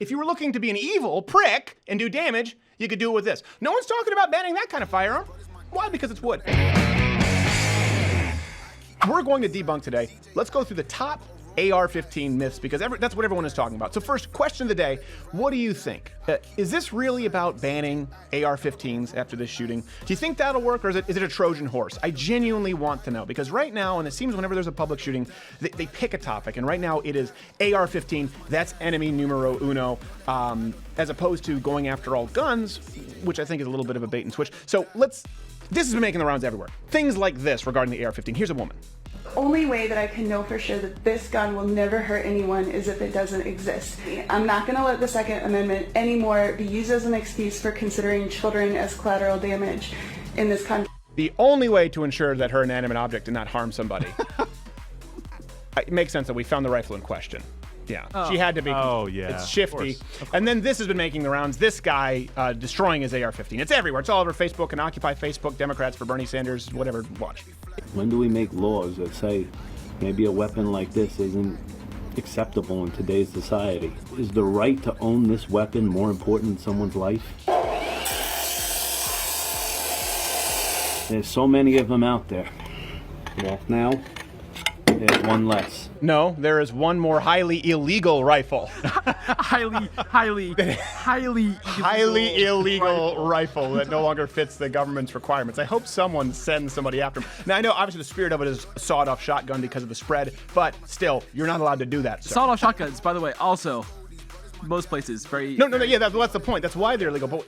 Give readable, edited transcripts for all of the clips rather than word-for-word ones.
if you were looking to be an evil prick and do damage, you could do it with this. No one's talking about banning that kind of firearm. Why? Because it's wood. We're going to debunk today. Let's go through the top AR-15 myths, because that's what everyone is talking about. So first, question of the day, what do you think? Is this really about banning AR-15s after this shooting? Do you think that'll work, or is it a Trojan horse? I genuinely want to know, because right now, and it seems whenever there's a public shooting, they pick a topic, and right now it is AR-15, that's enemy numero uno, as opposed to going after all guns, which I think is a little bit of a bait and switch. So this has been making the rounds everywhere. Things like this regarding the AR-15. Here's a woman. Only way that I can know for sure that this gun will never hurt anyone is if it doesn't exist. I'm not going to let the Second Amendment anymore be used as an excuse for considering children as collateral damage in this country. The only way to ensure that her inanimate object did not harm somebody. It makes sense that we found the rifle in question. Yeah, she had to be. Oh, yeah. It's shifty. Of course. And then this has been making the rounds. This guy destroying his AR-15. It's everywhere. It's all over Facebook and Occupy Facebook, Democrats for Bernie Sanders, whatever. Watch. When do we make laws that say maybe a weapon like this isn't acceptable in today's society? Is the right to own this weapon more important than someone's life? There's so many of them out there. Well, now, there's one less. No, there is one more highly illegal rifle. highly illegal rifle that no longer fits the government's requirements. I hope someone sends somebody after him. Now, I know obviously the spirit of it is sawed-off shotgun because of the spread, but still, you're not allowed to do that. So. Sawed-off shotguns, by the way, also most places very. No, yeah, that's the point. That's why they're illegal. But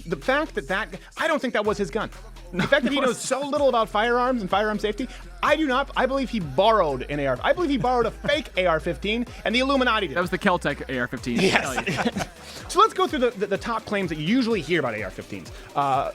the fact that I don't think that was his gun. The fact that he knows so little about firearms and firearm safety, I do not. I believe he borrowed an AR. I believe he borrowed a fake AR-15, and the Illuminati did. That was the Keltec AR-15. Yes. So let's go through the top claims that you usually hear about AR-15s.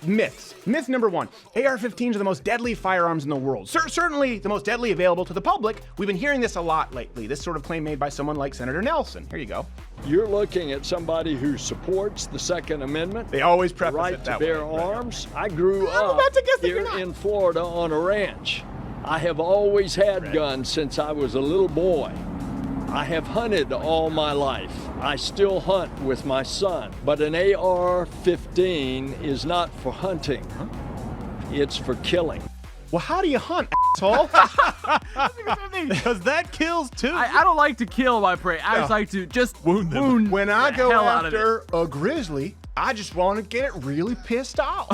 Myths. Myth number one: AR-15s are the most deadly firearms in the world. Certainly the most deadly available to the public. We've been hearing this a lot lately. This sort of claim made by someone like Senator Nelson. Here you go. You're looking at somebody who supports the Second Amendment. They always preface right it that to bear way. arms. I grew up here in in Florida on a ranch. I have always had guns since I was a little boy. I have hunted all my life. I still hunt with my son. But an AR-15 is not for hunting. It's for killing. Well, how do you hunt, asshole? Because that kills too. I don't like to kill my prey. I just like to just wound them. When I the go hell out of after a grizzly, I just want to get it really pissed off.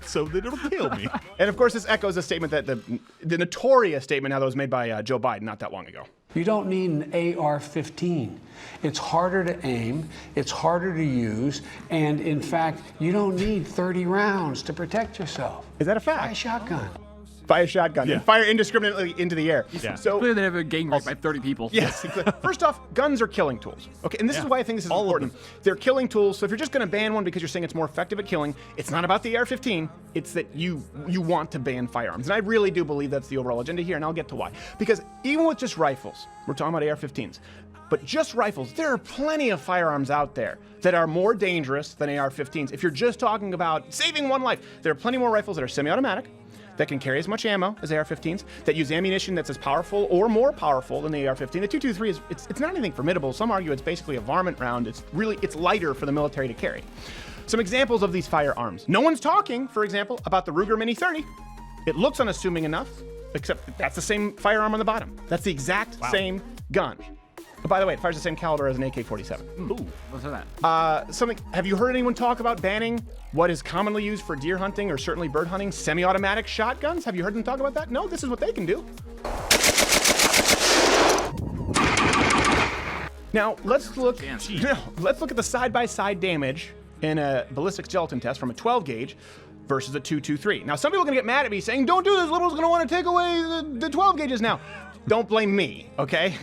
So that it'll kill me. And of course, this echoes a statement that the notorious statement now that was made by Joe Biden not that long ago. You don't need an AR-15. It's harder to aim, it's harder to use, and in fact, you don't need 30 rounds to protect yourself. Is that a fact? Buy a shotgun. Buy a shotgun and fire indiscriminately into the air. Yeah. So clearly they have a gang rape by 30 people. Yes. First off, guns are killing tools. Okay, and this is why I think this is important. They're killing tools. So if you're just going to ban one because you're saying it's more effective at killing, it's not about the AR-15. It's that you want to ban firearms, and I really do believe that's the overall agenda here, and I'll get to why. Because even with just rifles, we're talking about AR-15s. But just rifles, there are plenty of firearms out there that are more dangerous than AR-15s. If you're just talking about saving one life, there are plenty more rifles that are semi-automatic, that can carry as much ammo as AR-15s, that use ammunition that's as powerful or more powerful than the AR-15. The 223 it's not anything formidable. Some argue it's basically a varmint round. It's lighter for the military to carry. Some examples of these firearms. No one's talking, for example, about the Ruger Mini 30. It looks unassuming enough, except that's the same firearm on the bottom. That's the exact same gun. But by the way, it fires the same caliber as an AK-47. Ooh, what's that? Have you heard anyone talk about banning what is commonly used for deer hunting or certainly bird hunting, semi-automatic shotguns? Have you heard them talk about that? No, this is what they can do. Now, let's look at the side-by-side damage in a ballistics gelatin test from a 12 gauge versus a 223. Now, some people are gonna get mad at me saying, don't do this, liberals are gonna wanna take away the 12 gauges now. Don't blame me, okay?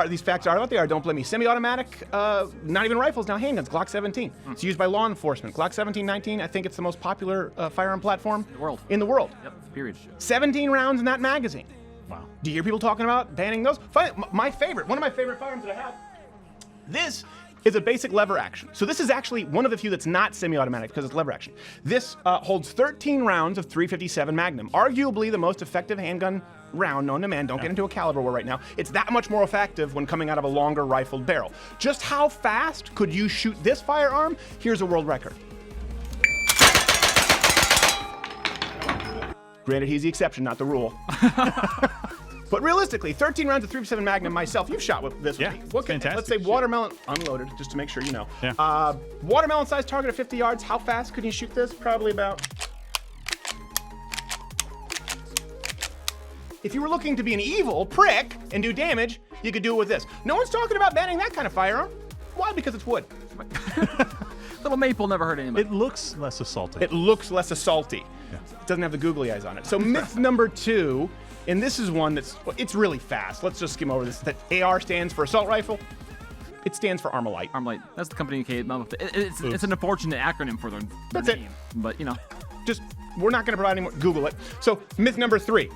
These facts are what they are, don't blame me. Semi-automatic, not even rifles now, handguns, Glock 17. It's used by law enforcement. Glock 17-19, I think it's the most popular firearm platform in the world. Yep, period. 17 rounds in that magazine. Wow. Do you hear people talking about banning those? One of my favorite firearms that I have, this is a basic lever action. So this is actually one of the few that's not semi-automatic because it's lever action. This holds 13 rounds of .357 Magnum, arguably the most effective handgun round known to man. Don't get into a caliber war right now. It's that much more effective when coming out of a longer rifled barrel. Just how fast could you shoot this firearm? Here's a world record. Granted, he's the exception, not the rule. But realistically, 13 rounds of 357 Magnum myself, you've shot with this one. What can, fantastic. let's say watermelon, unloaded, just to make sure you know. Yeah. Watermelon-sized target at 50 yards, how fast could you shoot this? Probably about... If you were looking to be an evil prick and do damage, you could do it with this. No one's talking about banning that kind of firearm. Why? Because it's wood. Little maple never hurt anybody. It looks less assaulting. It looks less assaulty. Yeah. It doesn't have the googly eyes on it. So myth number 2, and this is one that's, well, it's really fast. Let's just skim over this. That AR stands for assault rifle. It stands for Armalite. Armalite. That's the company who came up with it. It's an unfortunate acronym for their That's name. it. But, you know. Just, we're not going to provide any more. Google it. So myth number 3,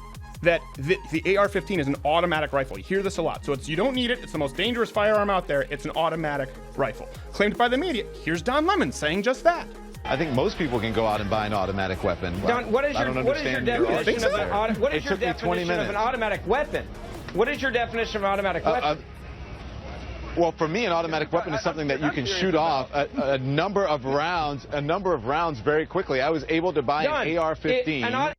that the AR-15 is an automatic rifle. You hear this a lot. So you don't need it. It's the most dangerous firearm out there. It's an automatic rifle. Claimed by the media. Here's Don Lemon saying just that. I think most people can go out and buy an automatic weapon. Don, what is your definition of an automatic weapon? What is your definition of an automatic weapon? Well, for me, an automatic weapon is something that you can shoot off a number of rounds very quickly. I was able to buy an AR-15.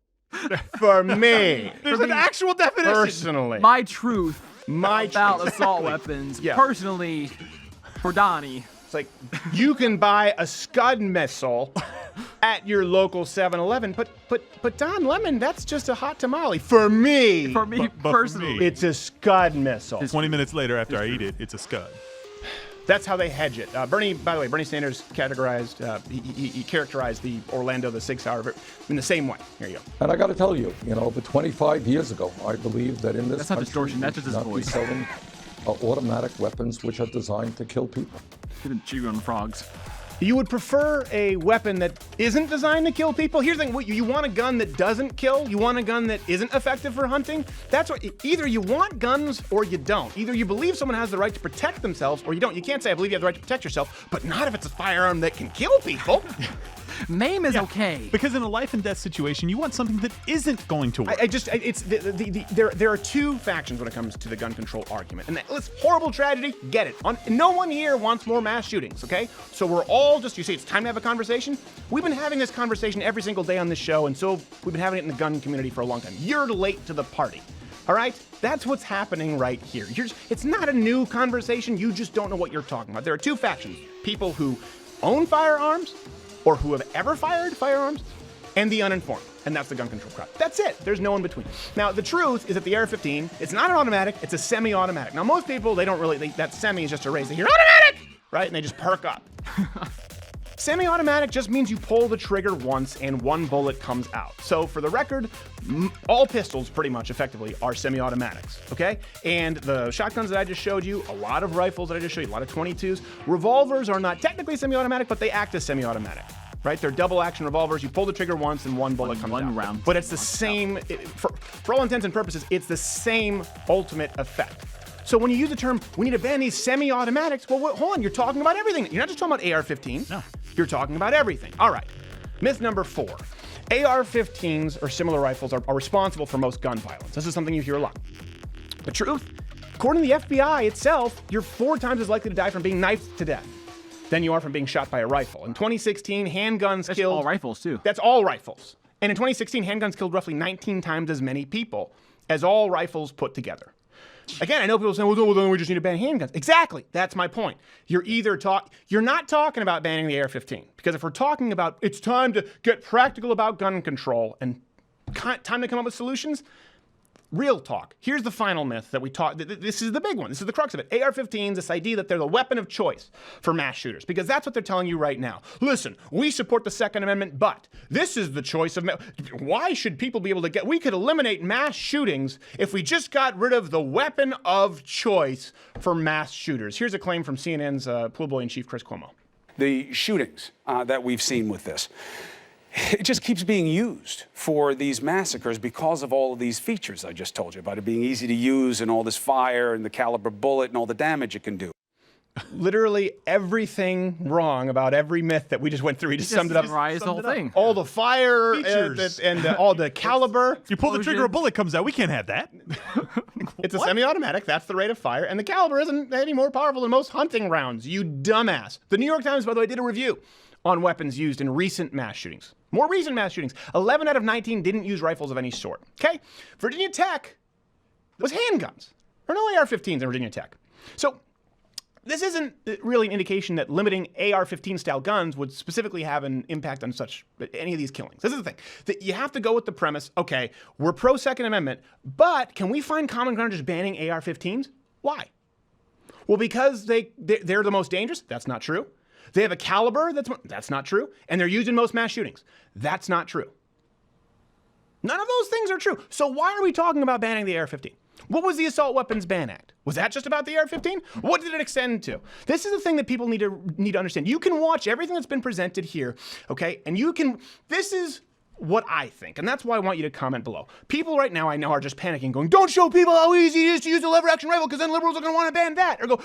For me. There's an actual definition. Personally. My truth about truth. assault weapons. Yeah. Personally, for Donnie. It's like, you can buy a Scud missile at your local 7-Eleven, but Don Lemon, that's just a hot tamale. For me. For me, but personally. for me, It's a Scud missile. 20 minutes later after I eat it, it's a Scud. That's how they hedge it. Bernie, by the way, Bernie Sanders categorized, he characterized the Orlando, the Sig Sauer in the same way. Here you go. And I got to tell you, over 25 years ago, I believe that in this That's not country, distortion, that's just his we should not be voice. selling automatic weapons which are designed to kill people. Didn't chew on frogs. You would prefer a weapon that isn't designed to kill people? Here's the thing, you want a gun that doesn't kill? You want a gun that isn't effective for hunting? That's what, either you want guns or you don't. Either you believe someone has the right to protect themselves or you don't. You can't say, I believe you have the right to protect yourself, but not if it's a firearm that can kill people. Maim is okay. Because in a life and death situation, you want something that isn't going to work. There are two factions when it comes to the gun control argument. And it's horrible tragedy, get it. No one here wants more mass shootings, okay? So we're all just, you say it's time to have a conversation? We've been having this conversation every single day on this show, and so we've been having it in the gun community for a long time. You're late to the party, all right? That's what's happening right here. It's not a new conversation, you just don't know what you're talking about. There are two factions, people who own firearms or who have ever fired firearms, and the uninformed. And that's the gun control crowd. That's it. There's no in between. Now, the truth is that the AR-15, it's not an automatic, it's a semi-automatic. Now, most people, they don't really, that semi is just a raise. They hear automatic, right? And they just perk up. Semi-automatic just means you pull the trigger once and one bullet comes out. So for the record, all pistols pretty much effectively are semi-automatics, okay? And the shotguns that I just showed you, a lot of rifles that I just showed you, a lot of 22s, revolvers are not technically semi-automatic, but they act as semi-automatic, right? They're double action revolvers. You pull the trigger once and one bullet comes out. One round. But it's the same, for all intents and purposes, it's the same ultimate effect. So when you use the term, we need to ban these semi-automatics, well, hold on, you're talking about everything. You're not just talking about AR-15. No. You're talking about everything. All right. Myth number 4. AR-15s or similar rifles are responsible for most gun violence. This is something you hear a lot. The truth, according to the FBI itself, you're 4 times as likely to die from being knifed to death than you are from being shot by a rifle. In 2016, handguns killed... That's all rifles, too. That's all rifles. And in 2016, handguns killed roughly 19 times as many people as all rifles put together. Again, I know people say, well, then we just need to ban handguns. Exactly. That's my point. You're not talking about banning the AR-15. Because if we're talking about it's time to get practical about gun control and time to come up with solutions, real talk. Here's the final myth that we talked. This is the big one. This is the crux of it. AR-15s, this idea that they're the weapon of choice for mass shooters, because that's what they're telling you right now. Listen, we support the Second Amendment, but this is the choice of. Why should people be able to get? We could eliminate mass shootings if we just got rid of the weapon of choice for mass shooters. Here's a claim from CNN's pool boy in chief, Chris Cuomo. The shootings that we've seen with this. It just keeps being used for these massacres because of all of these features I just told you about, it being easy to use and all this fire and the caliber bullet and all the damage it can do. literally everything wrong about every myth that we just went through. He just summed it up. Summarized the whole thing. All the fire Features. and all the caliber. You pull the trigger, a bullet comes out. We can't have that. It's a semi-automatic. That's the rate of fire. And the caliber isn't any more powerful than most hunting rounds, you dumbass. The New York Times, by the way, did a review on weapons used in recent mass shootings. More recent mass shootings. 11 out of 19 didn't use rifles of any sort. Okay? Virginia Tech was handguns. There are no AR-15s in Virginia Tech. So this isn't really an indication that limiting AR-15 style guns would specifically have an impact on any of these killings. This is the thing. That you have to go with the premise, okay, we're pro Second Amendment, but can we find common ground just banning AR-15s? Why? Well, because they're the most dangerous? That's not true. They have a caliber? That's not true. And they're used in most mass shootings? That's not true. None of those things are true. So why are we talking about banning the AR-15? What was the Assault Weapons Ban Act? Was that just about the AR-15? What did it extend to? This is the thing that people need to understand. You can watch everything that's been presented here, okay? And this is what I think, and that's why I want you to comment below. People right now I know are just panicking, going, don't show people how easy it is to use a lever-action rifle, because then liberals are going to want to ban that. Or go,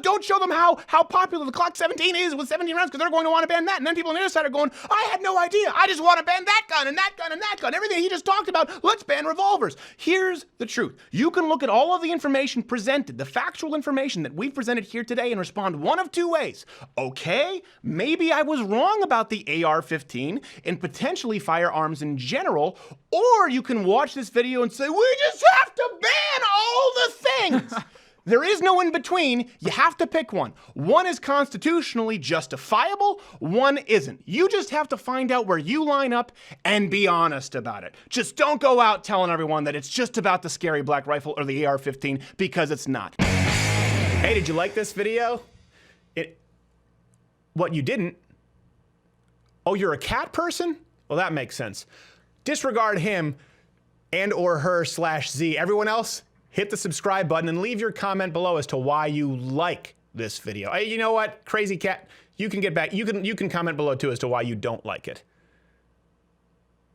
don't show them how popular the Glock 17 is with 17 rounds, because they're going to want to ban that. And then people on the other side are going, I had no idea. I just want to ban that gun and that gun and that gun. Everything he just talked about, let's ban revolvers. Here's the truth. You can look at all of the information presented, the factual information that we've presented here today, and respond one of two ways. Okay, maybe I was wrong about the AR-15 and potentially firearms in general, or you can watch this video and say, we just have to ban all the things. There is no in between. You have to pick one. One is constitutionally justifiable, one isn't. You just have to find out where you line up and be honest about it. Just don't go out telling everyone that it's just about the scary black rifle or the AR-15, because it's not. Hey, did you like this video? What, you didn't? Oh, you're a cat person? Well, that makes sense. Disregard him and or her /Z. Everyone else, hit the subscribe button and leave your comment below as to why you like this video. Hey, you know what? Crazy cat, you can get back. You can comment below too as to why you don't like it.